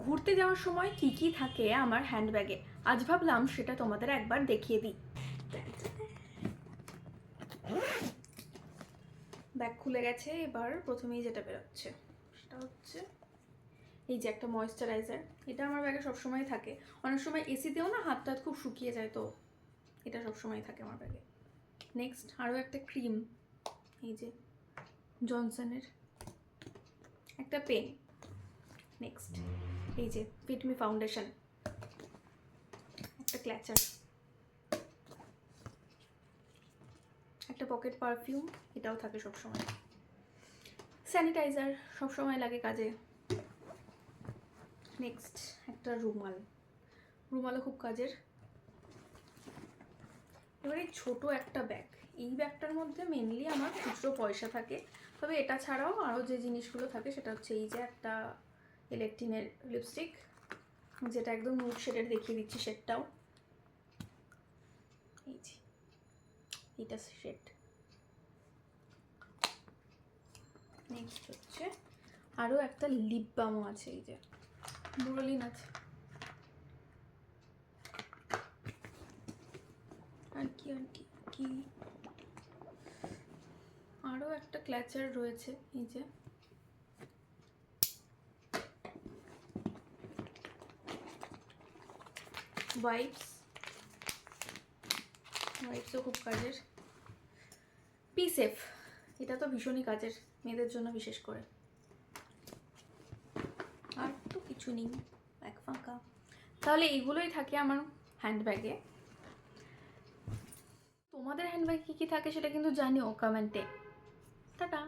ঘুরতে যাওয়ার সময় কি কি থাকে আমার হ্যান্ডব্যাগে, আজ ভাবলাম সেটা তোমাদের একবার দেখিয়ে দিই। ব্যাগ খুলে গেছে, এবার প্রথমেই যেটা বেরোচ্ছে সেটা হচ্ছে এই যে একটা ময়েশ্চারাইজার। এটা আমার ব্যাগে সবসময় থাকে, অনেক সময় এসিতেও না হাত টাত খুব শুকিয়ে যায়, তো এটা সবসময় থাকে আমার ব্যাগে। নেক্সট আরও একটা ক্রিম, এই যে জনসনের একটা পেন। নেক্সট এই যে ফিটমি ফাউন্ডেশন, একটা ক্ল্যাচার, একটা পকেট পারফিউম, এটাও থাকে সবসময়। স্যানিটাইজার সবসময় লাগে কাজে। নেক্সট একটা রুমাল, রুমালও খুব কাজের। এবারে ছোট একটা ব্যাগ, এই ব্যাগটার মধ্যে মেনলি আমার খুচরো পয়সা থাকে, তবে এটা ছাড়াও আরও যে জিনিসগুলো থাকে সেটা হচ্ছে এই যে একটা ইলেকট্রিনের লিপস্টিক, যেটা একদম নুড শেডের দেখিয়ে দিচ্ছি শেডটাও, এই যে এইটা শেড। নেক্সট হচ্ছে আরও একটা লিপ বামও আছে, এই যে বুড়োলিন আছে। আর কি আরও একটা ক্ল্যাচার রয়েছে, এই যে ওয়াইপসও খুব কাজের। পিসেফ, এটা তো ভীষণই কাজের মেয়েদের জন্য বিশেষ করে। আর তো কিছু নেই, ব্যাগ ফাঁকা। তাহলে এইগুলোই থাকে আমার হ্যান্ডব্যাগে। তোমাদের হ্যান্ডব্যাগে কী কী থাকে সেটা কিন্তু জানিও কমেন্টে। টাটা।